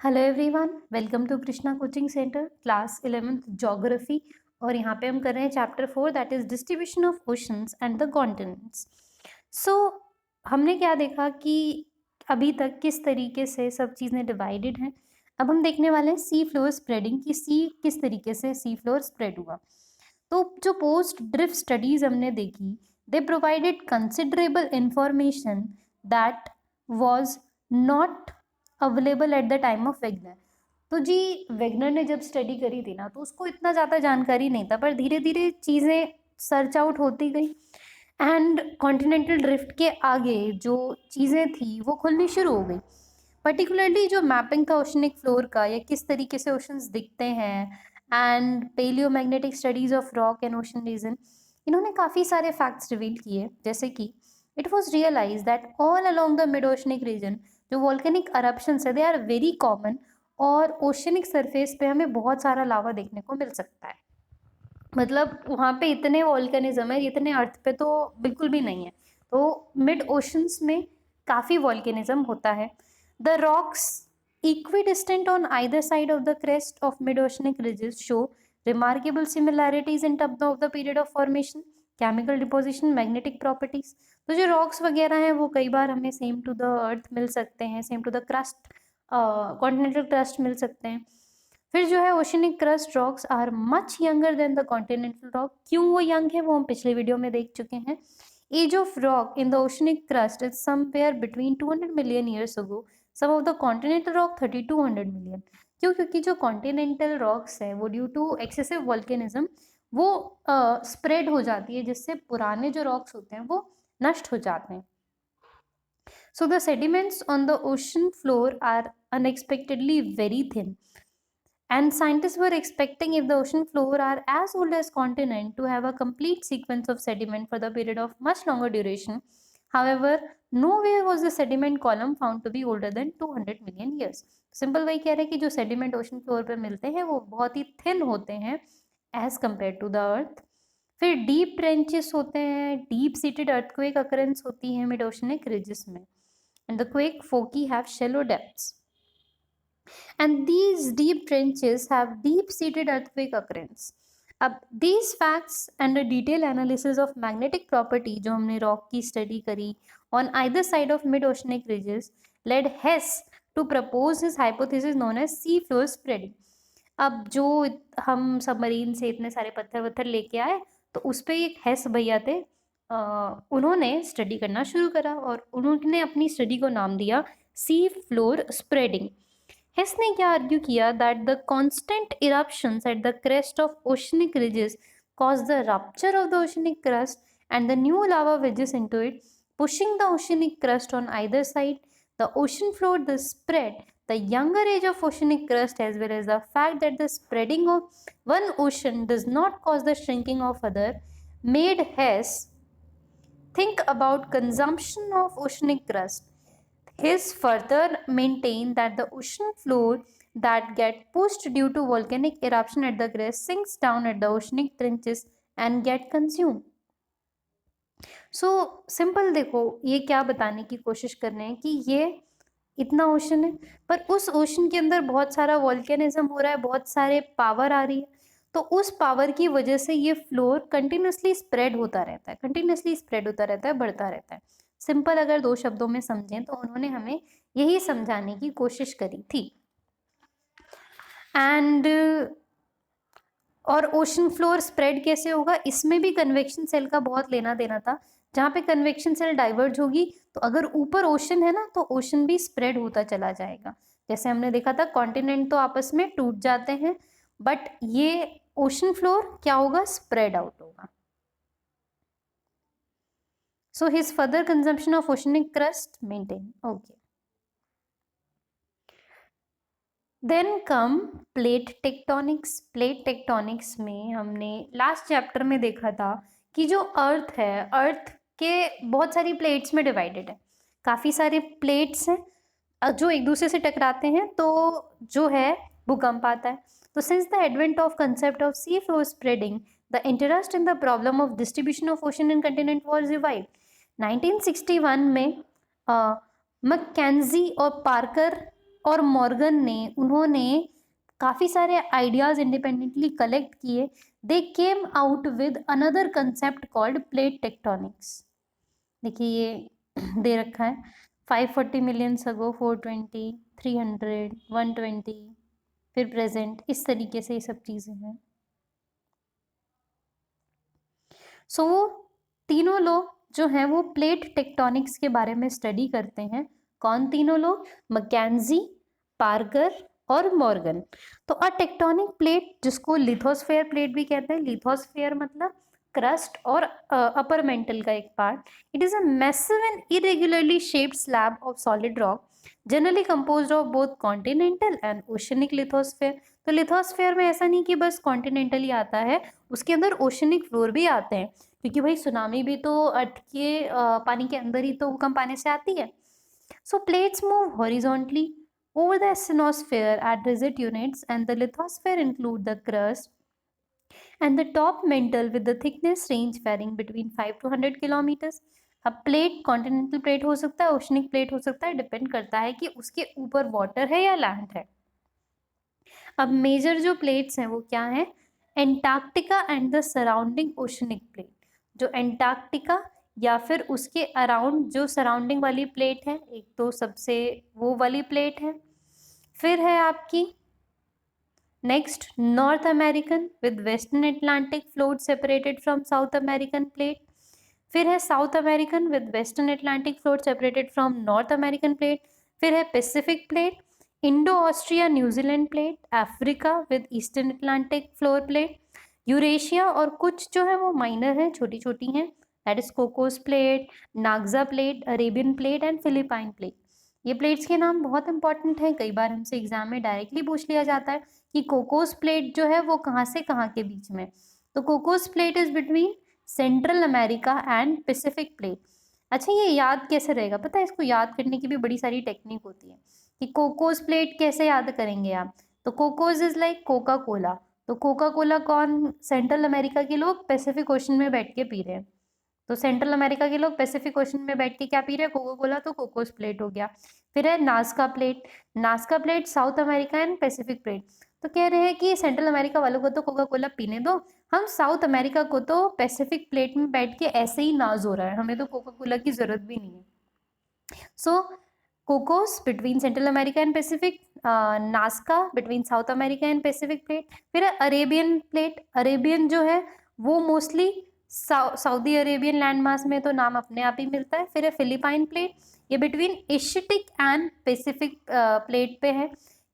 Hello everyone, welcome to Krishna coaching centre class 11th geography. और यहाँ पे हम कर रहे हैं chapter 4 that is distribution of oceans and the continents. So हमने क्या देखा कि अभी तक किस तरीके से सब चीज़ें डिवाइडेड हैं। अब हम देखने वाले हैं सी फ्लोर स्प्रेडिंग की सी किस तरीके से सी फ्लोर स्प्रेड हुआ। तो जो पोस्ट ड्रिफ्ट स्टडीज हमने देखी, they provided considerable information that was not available at the time of Wegener. तो जी वेगनर ने जब स्टडी करी थी ना, तो उसको इतना ज़्यादा जानकारी नहीं था, पर धीरे धीरे चीज़ें सर्च आउट होती गई एंड कॉन्टिनेंटल ड्रिफ्ट के आगे जो चीज़ें थी वो खुलनी शुरू हो गई। पर्टिकुलरली जो मैपिंग था ओशनिक फ्लोर का, या किस तरीके से ओशंस दिखते हैं, and paleomagnetic studies of rock and ocean region, इन्होंने काफ़ी सारे फैक्ट्स रिवील किए। जैसे कि it was realise that all along the mid oceanic region जो वॉल्केनिक अरप्शंस है, दे आर वेरी कॉमन, और ओशनिक सरफेस पे हमें बहुत सारा लावा देखने को मिल सकता है। मतलब वहाँ पे इतने वॉल्केनिज्म है, इतने अर्थ पे तो बिल्कुल भी नहीं है। तो मिड ओशंस में काफ़ी वॉल्केनिज्म होता है। The rocks equidistant on either side of the crest of mid-oceanic ridges show remarkable similarities in terms of the period of formation, chemical deposition, magnetic properties। तो जो रॉक्स वगैरह हैं वो कई बार हमें सेम टू द अर्थ मिल सकते हैं, same to the crust, continental crust मिल सकते हैं। फिर जो है oceanic crust rocks are much younger than the continental rock. क्यों वो यंग है वो हम पिछले वीडियो में देख चुके हैं। Age of rock in the oceanic crust is somewhere between 200 million years ago, some of the continental rock 3200 million. क्यों? क्योंकि जो कॉन्टिनेंटल रॉक्स है वो ड्यू टू एक्सेसिव वॉल्केनिज्म वो स्प्रेड हो जाती है, जिससे पुराने जो रॉक्स होते हैं वो नष्ट हो जाते हैं। So the sediments on the ocean floor are unexpectedly very thin, and scientists were expecting, if the ocean floor are as old as continent, to have a complete sequence of sediment for the period of much longer duration. However, nowhere was the sediment column found to be older than 200 million years. Simple वही कह रहे हैं कि जो sediment ocean floor पर मिलते हैं वो बहुत ही थिन होते हैं as compare to the earth. फिर डीप ट्रेंचेस होते हैं, डीप सीटेड अर्थक्वेक अकरेंस होती है मिड ओशनिक रिजेस में, and the quake foci have shallow depths, and these deep trenches have deep-seated earthquake occurrence. अब these facts and a detailed analysis of magnetic property जो हमने rock की study करी on either side of mid-oceanic ridges led Hess to propose his hypothesis known as sea floor spreading। अब जो हम submarine से इतने सारे पत्थर वत्थर लेके आए, तो उस पर एक हेस भैया थे, उन्होंने स्टडी करना शुरू करा और उन्होंने अपनी स्टडी को नाम दिया सी फ्लोर स्प्रेडिंग। हेस ने क्या आर्ग्यू किया that the constant eruptions at the crest of oceanic ridges cause the rupture of the oceanic crust and the new lava wages into it, pushing the oceanic crust on either side the ocean floor, the spread, the younger age of oceanic crust, as well as the fact that the spreading of one ocean does not cause the shrinking of other, made Hess think about consumption of oceanic crust. His further maintained that the ocean floor that get pushed due to volcanic eruption at the crest sinks down at the oceanic trenches and get consumed. So simple देखो, ये क्या बताने की कोशिश कर रहे हैं कि ये इतना ओशन है, पर उस ओशन के अंदर बहुत सारा वॉल्केनिज्म हो रहा है, बहुत सारे पावर आ रही है, तो उस पावर की वजह से ये फ्लोर कंटिन्यूसली स्प्रेड होता रहता है, कंटिन्यूसली स्प्रेड होता रहता है, बढ़ता रहता है। सिंपल अगर दो शब्दों में समझें तो उन्होंने हमें यही समझाने की कोशिश करी थी। एंड और ओशन फ्लोर स्प्रेड कैसे होगा, इसमें भी कन्वेक्शन सेल का बहुत लेना देना था। जहाँ पे कन्वेक्शन सेल डाइवर्ज होगी, तो अगर ऊपर ओशन है ना, तो ओशन भी स्प्रेड होता चला जाएगा। जैसे हमने देखा था कॉन्टिनेंट तो आपस में टूट जाते हैं, बट ये ओशन फ्लोर क्या होगा, स्प्रेड आउट होगा। So his further consumption of oceanic crust maintain. Okay, then come plate tectonics. Plate tectonics में हमने लास्ट चैप्टर में देखा था कि जो अर्थ है, अर्थ के बहुत सारी प्लेट्स में डिवाइडेड है, काफ़ी सारे प्लेट्स हैं जो एक दूसरे से टकराते हैं, तो जो है भूकंप आता है। तो since the advent of concept of sea floor spreading, the interest in the problem of distribution of ocean and continent was revived. 1961 में मैकेंजी और पार्कर और मॉर्गन ने उन्होंने काफ़ी सारे आइडियाज़ इंडिपेंडेंटली कलेक्ट किए. They came out with another concept called plate tectonics. देखिए ये दे रखा है 540 मिलियन अगो, 420, 300, 120, फिर प्रेजेंट, इस तरीके से ये सब चीज़ें हैं. सो वो तीनों लोग जो हैं वो प्लेट टेक्टोनिक्स के बारे में स्टडी करते हैं. कौन तीनों लोग? मैकेंजी, पार्कर और मॉर्गन. तो अ टेक्टोनिक प्लेट, जिसको लिथोस्फेयर प्लेट भी कहते हैं, लिथोस्फेयर मतलब क्रस्ट और अपर मेंटल का एक part. It is a massive and irregularly shaped slab of solid rock generally composed of both continental and oceanic lithosphere. तो लिथोस्फेयर में ऐसा नहीं कि बस कॉन्टिनेंटल ही आता है, उसके अंदर ओशनिक फ्लोर भी आते हैं, क्योंकि भाई सुनामी भी तो अर्थ के पानी के अंदर ही तो भूकंप आने से आती है. So plates move horizontally over the asthenosphere at rigid units, and the lithosphere include the crust and the top mantle with the thickness range varying between 5 to 100 kilometers. अब प्लेट कॉन्टिनेंटल प्लेट हो सकता है, oceanic plate हो सकता है, depend करता है कि उसके ऊपर वाटर है या लैंड है. अब मेजर जो प्लेट्स हैं वो क्या हैं? Antarctica and the surrounding oceanic plate. जो एंटार्क्टिका या फिर उसके अराउंड जो सराउंडिंग वाली प्लेट है, एक तो सबसे वो वाली प्लेट है. फिर है आपकी next north American with western Atlantic float separated from south American plate. फिर है south American with western Atlantic float separated from north American plate. फिर है Pacific plate, Indo Austria New Zealand plate, Africa with eastern Atlantic floor plate, Eurasia और कुछ जो है वो minor हैं, छोटी छोटी हैं, दैट इज कोकोस प्लेट, नाग्जा plate, Arabian plate and Philippine plate. ये प्लेट्स के नाम बहुत इंपॉर्टेंट हैं, कई बार हमसे एग्जाम में डायरेक्टली पूछ लिया जाता है कि कोकोस प्लेट जो है वो कहाँ से कहाँ के बीच में. तो Cocos plate is between central America and Pacific plate. अच्छा, ये याद कैसे रहेगा? पता है, इसको याद करने की भी बड़ी सारी टेक्निक होती है कि कोकोस प्लेट कैसे याद करेंगे आप. तो Cocos is like Coca Cola. तो कोका कोला कौन? सेंट्रल अमेरिका के लोग पैसिफिक ओशन में बैठ के पी रहे हैं. तो सेंट्रल अमेरिका के लोग पैसिफिक ओशन में बैठ के क्या पी रहे हैं? Coca Cola. तो कोकोस प्लेट हो गया. फिर है Nazca plate. Nazca plate south America and Pacific plate. तो कह रहे हैं कि सेंट्रल अमेरिका वालों को तो कोका कोला पीने दो, हम साउथ अमेरिका को तो पैसिफिक प्लेट में बैठ के ऐसे ही नाज हो रहा है, हमें तो कोका कोला की जरूरत भी नहीं है. So Cocos between central America and Pacific, Nazca between south America and Pacific plate. फिर अरेबियन प्लेट. अरेबियन जो है वो mostly Saudi Arabian land mass में तो नाम अपने आप ही मिलता है. फिर है फिलिपाइन प्लेट. ये between Asiatic and Pacific plate पे है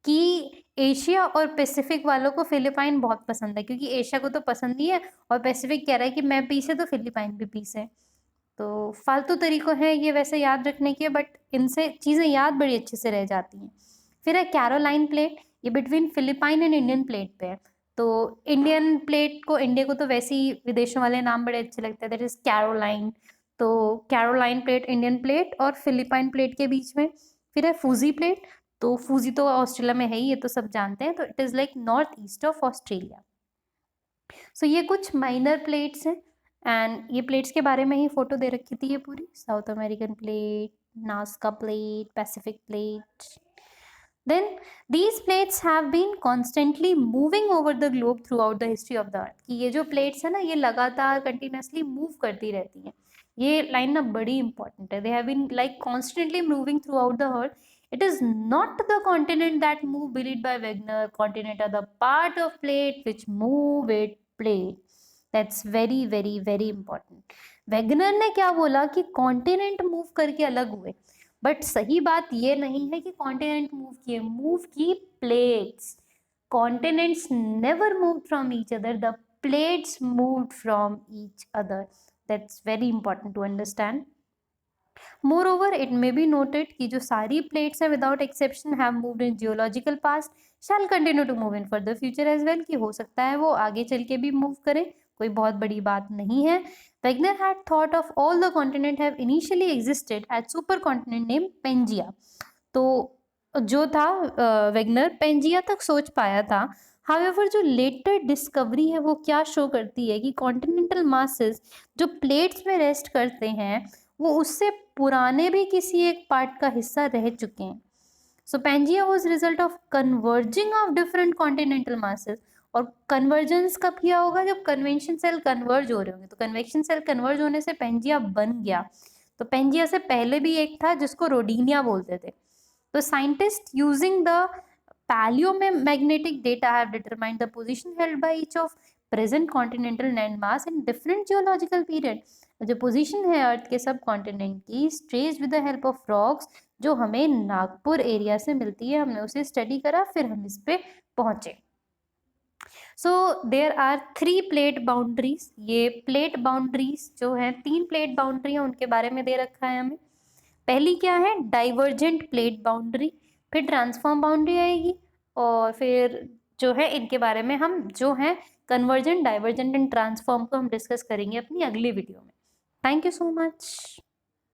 कि एशिया और पैसिफिक वालों को फिलिपाइन बहुत पसंद है, क्योंकि एशिया को तो पसंद नहीं है और पैसिफिक कह रहा है कि मैं पीस है तो फिलिपाइन भी पीस है. तो फालतू तरीकों हैं ये वैसे याद रखने के, बट इनसे चीज़ें याद बड़ी अच्छे से रह जाती हैं. फिर है कैरोलाइन प्लेट. ये between Philippine and Indian plate पे है. तो इंडियन प्लेट को, इंडिया को तो वैसे ही विदेशों वाले नाम बड़े अच्छे लगते हैं, दैट इज कैरोलाइन. तो कैरोलाइन प्लेट इंडियन प्लेट और फिलिपाइन प्लेट के बीच में. फिर है फूजी प्लेट. तो फूजी तो ऑस्ट्रेलिया में है ही, ये तो सब जानते हैं. तो it is like north east of Australia. So ये कुछ माइनर प्लेट्स हैं एंड ये प्लेट्स के बारे में ही फोटो दे रखी थी ये पूरी. South American plate, Nazca plate, Pacific plate. Then these plates have been constantly moving over the globe throughout the history of the earth. कि ये जो plates है ना, ये लगातार continuously move करती रहती हैं. ये लाइन ना बड़ी इंपॉर्टेंट है. They have been like constantly moving throughout the earth. It is not the continent that move believed by Wegener. Continent are the part of plate which move it plate. That's very very very important. Wegener ने क्या बोला कि continent move करके अलग हुए, but सही बात ये नहीं है कि कॉन्टिनेंट मूव किए, मूव की plates. Continents never move from each other, the plates moved from each other. That's very important to understand. Moreover it may be noted कि जो सारी प्लेट्स हैं without exception have moved in geological past, shall continue to move in for the future as well. कि हो सकता है वो आगे चल के भी मूव करें, कोई बहुत बड़ी बात नहीं है. Wegener had thought of all the continent have initially existed as supercontinent named Pangaea. तो जो था वेगनर पेंजिया तक सोच पाया था. However, जो लेटर डिस्कवरी है वो क्या शो करती है कि कॉन्टिनेंटल मासेस जो प्लेट्स में रेस्ट करते हैं वो उससे पुराने भी किसी एक पार्ट का हिस्सा रह चुके हैं. So Pangaea was result of converging of different continental masses. और कन्वर्जेंस कब किया होगा? जब कन्वेंशन सेल कन्वर्ज हो रहे होंगे। तो कन्वेक्शन सेल कन्वर्ज होने से पैंजिया बन गया। तो पैंजिया से पहले भी एक था जिसको रोडीनिया बोलते थे। तो scientist using the paleomagnetic data have determined the position held by each of present continental land mass in different geological period. जो पोजीशन है अर्थ के सब कॉन्टिनेंट की, traced with the help of rocks, जो हमें नागपुर एरिया से मिलती है। हमने उसे स्टडी करा, फिर हम इस पे पहुंचे। So there are 3 plate boundaries. ये प्लेट बाउंड्रीज जो है, 3 प्लेट बाउंड्री है, उनके बारे में दे रखा है हमें। पहली क्या है? डाइवर्जेंट प्लेट बाउंड्री, फिर ट्रांसफॉर्म बाउंड्री आएगी, और फिर जो है इनके बारे में हम जो है कन्वर्जेंट, डाइवर्जेंट एंड ट्रांसफॉर्म को हम डिस्कस करेंगे अपनी अगली वीडियो में। Thank you so much.